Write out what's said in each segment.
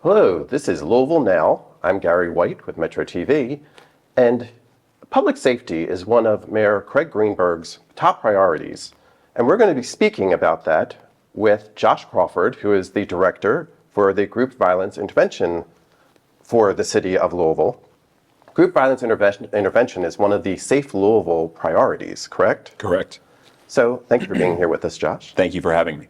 Hello, this is Louisville Now. I'm Gary White with Metro TV, and public safety is one of Mayor Craig Greenberg's top priorities, and we're going to be speaking about that with Josh Crawford, who is the director for the Group Violence Intervention for the city of Louisville. Group violence intervention is one of the Safe Louisville priorities, correct? Correct. So thank you for being here with us, Josh. Thank you for having me.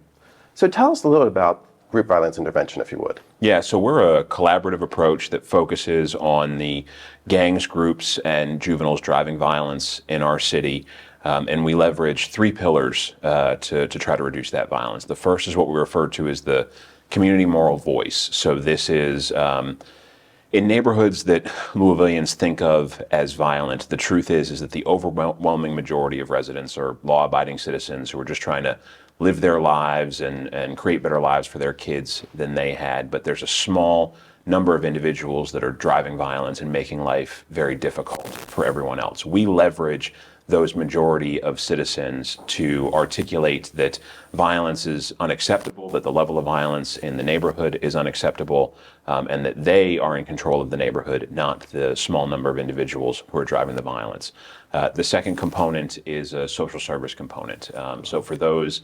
So tell us a little about group violence intervention, if you would. Yeah, so we're a collaborative approach that focuses on the gangs, groups, and juveniles driving violence in our city. And we leverage three pillars to try to reduce that violence. The first is what we refer to as the community moral voice. So this is in neighborhoods that Louisvillians think of as violent. The truth is that the overwhelming majority of residents are law-abiding citizens who are just trying to live their lives and create better lives for their kids than they had. But there's a small number of individuals that are driving violence and making life very difficult for everyone else. We leverage those majority of citizens to articulate that violence is unacceptable, that the level of violence in the neighborhood is unacceptable, and that they are in control of the neighborhood, not the small number of individuals who are driving the violence. The second component is a social service component. So for those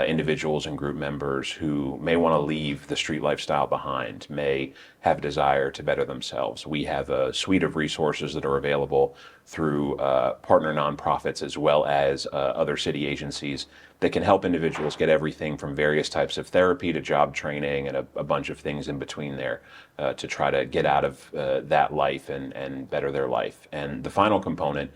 individuals and group members who may want to leave the street lifestyle behind, may have a desire to better themselves, we have a suite of resources that are available through partner nonprofits as well as other city agencies that can help individuals get everything from various types of therapy to job training and a bunch of things in between there to try to get out of that life and better their life. And the final component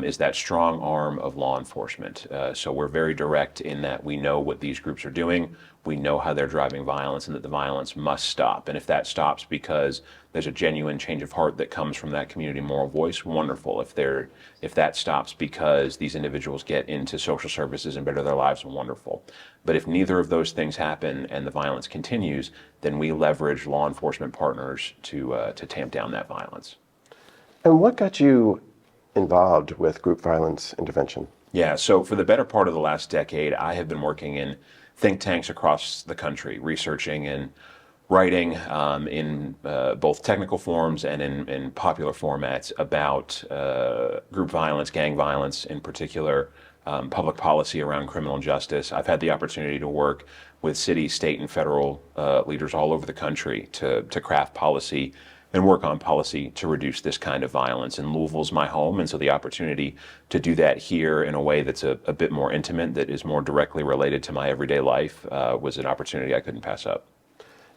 is that strong arm of law enforcement. So we're very direct in that we know what these groups are doing, we know how they're driving violence, and that the violence must stop. And if that stops because there's a genuine change of heart that comes from that community moral voice, wonderful. If that stops because these individuals get into social services and better their lives, wonderful. But if neither of those things happen and the violence continues, then we leverage law enforcement partners to tamp down that violence. And what got you involved with group violence intervention? Yeah, so for the better part of the last decade, I have been working in think tanks across the country, researching and writing in both technical forms and in popular formats about group violence, gang violence in particular, public policy around criminal justice. I've had the opportunity to work with city, state, and federal leaders all over the country to craft policy and work on policy to reduce this kind of violence. And Louisville's my home, and so the opportunity to do that here in a way that's a bit more intimate, that is more directly related to my everyday life, was an opportunity I couldn't pass up.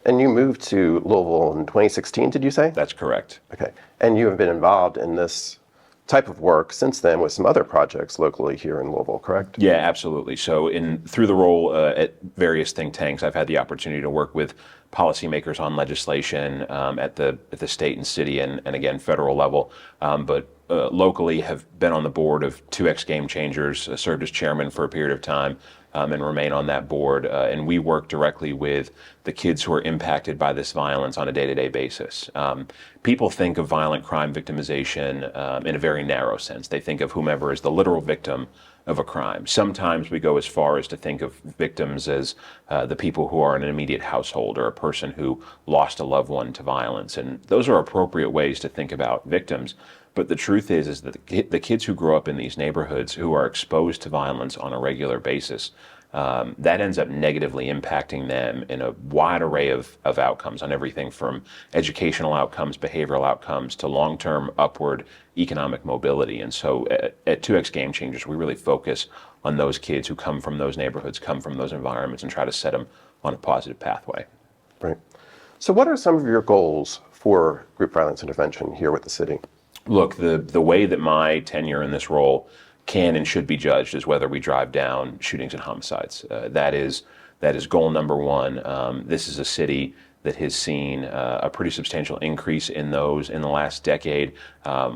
And you moved to Louisville in 2016, did you say? That's correct. Okay. And you have been involved in this type of work since then with some other projects locally here in Louisville, correct? Yeah, absolutely. So through the role at various think tanks, I've had the opportunity to work with policymakers on legislation at the state and city and again federal level, but locally have been on the board of 2X Game Changers, served as chairman for a period of time, and remain on that board. And we work directly with the kids who are impacted by this violence on a day-to-day basis. People think of violent crime victimization in a very narrow sense. They think of whomever is the literal victim of a crime. Sometimes we go as far as to think of victims as the people who are in an immediate household or a person who lost a loved one to violence. And those are appropriate ways to think about victims. But the truth is that the kids who grow up in these neighborhoods who are exposed to violence on a regular basis, that ends up negatively impacting them in a wide array of outcomes, on everything from educational outcomes, behavioral outcomes, to long-term upward economic mobility. And so at 2X Game Changers, we really focus on those kids who come from those neighborhoods, come from those environments, and try to set them on a positive pathway. Right. So what are some of your goals for group violence intervention here with the city? Look, the way that my tenure in this role can and should be judged is whether we drive down shootings and homicides. That is goal number one. This is a city that has seen a pretty substantial increase in those in the last decade.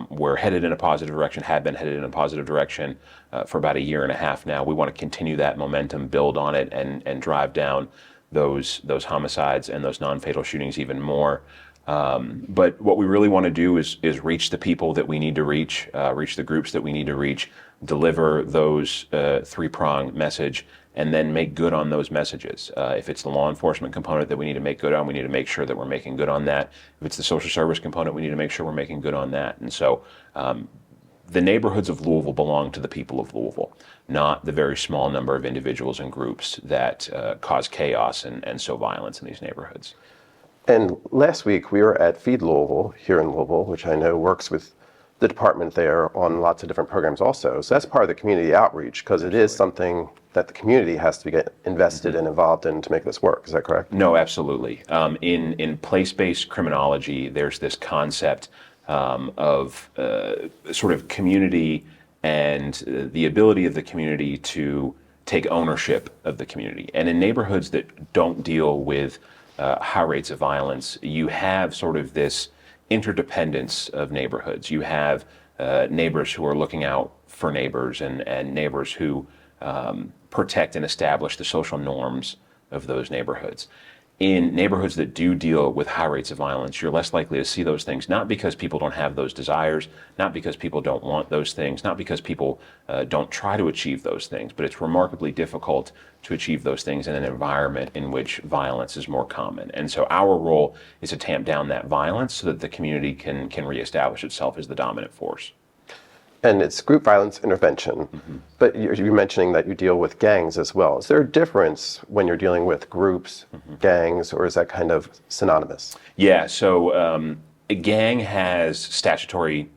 We're headed in a positive direction, have been headed in a positive direction for about a year and a half now. We want to continue that momentum, build on it, and drive down those homicides and those non-fatal shootings even more. But what we really want to do is reach the people that we need to reach, reach the groups that we need to reach, deliver those three-prong message, and then make good on those messages. If it's the law enforcement component that we need to make good on, we need to make sure that we're making good on that. If it's the social service component, we need to make sure we're making good on that. And so the neighborhoods of Louisville belong to the people of Louisville, not the very small number of individuals and groups that cause chaos and sow violence in these neighborhoods. And last week we were at Feed Louisville here in Louisville, which I know works with the department there on lots of different programs also. So that's part of the community outreach, because it is something that the community has to get invested and involved in to make this work. Is that correct? No, absolutely. In place-based criminology, there's this concept of sort of community and the ability of the community to take ownership of the community. And in neighborhoods that don't deal with high rates of violence, you have sort of this interdependence of neighborhoods. You have neighbors who are looking out for neighbors and neighbors who protect and establish the social norms of those neighborhoods. In neighborhoods that do deal with high rates of violence, you're less likely to see those things, not because people don't have those desires, not because people don't want those things, not because people don't try to achieve those things, but it's remarkably difficult to achieve those things in an environment in which violence is more common. And so our role is to tamp down that violence so that the community can reestablish itself as the dominant force. And it's group violence intervention, but you're mentioning that you deal with gangs as well. Is there a difference when you're dealing with groups, gangs, or is that kind of synonymous? Yeah, so a gang has a statutory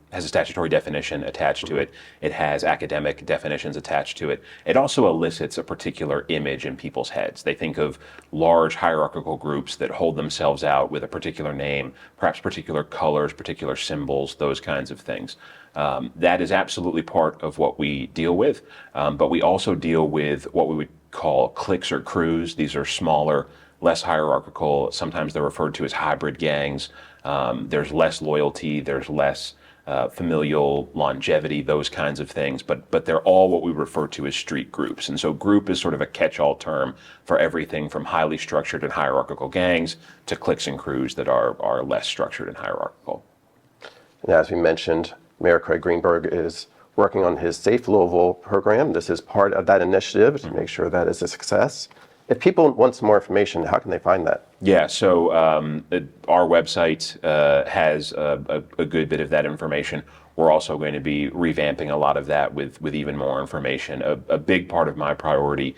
definition attached to it. It has academic definitions attached to it. It also elicits a particular image in people's heads. They think of large hierarchical groups that hold themselves out with a particular name, perhaps particular colors, particular symbols, those kinds of things. That is absolutely part of what we deal with, but we also deal with what we would call cliques or crews. These are smaller, less hierarchical. Sometimes they're referred to as hybrid gangs. There's less loyalty, there's less familial longevity, those kinds of things, but they're all what we refer to as street groups. And so group is sort of a catch-all term for everything from highly structured and hierarchical gangs to cliques and crews that are less structured and hierarchical. And as we mentioned, Mayor Craig Greenberg is working on his Safe Louisville program. This is part of that initiative to make sure that is a success. If people want some more information, how can they find that? Yeah, so our website has a good bit of that information. We're also going to be revamping a lot of that with even more information. A big part of my priority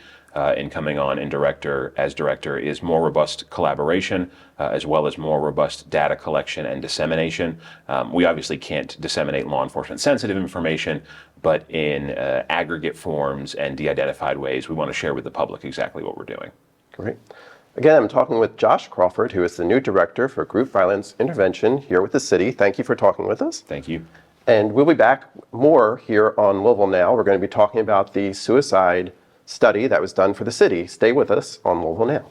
in coming on as director is more robust collaboration, as well as more robust data collection and dissemination. We obviously can't disseminate law enforcement sensitive information, but in aggregate forms and de-identified ways, we want to share with the public exactly what we're doing. Great. Again, I'm talking with Josh Crawford, who is the new director for Group Violence Intervention here with the city. Thank you for talking with us. Thank you. And we'll be back more here on Louisville Now. We're going to be talking about the suicide study that was done for the city. Stay with us on Louisville Now.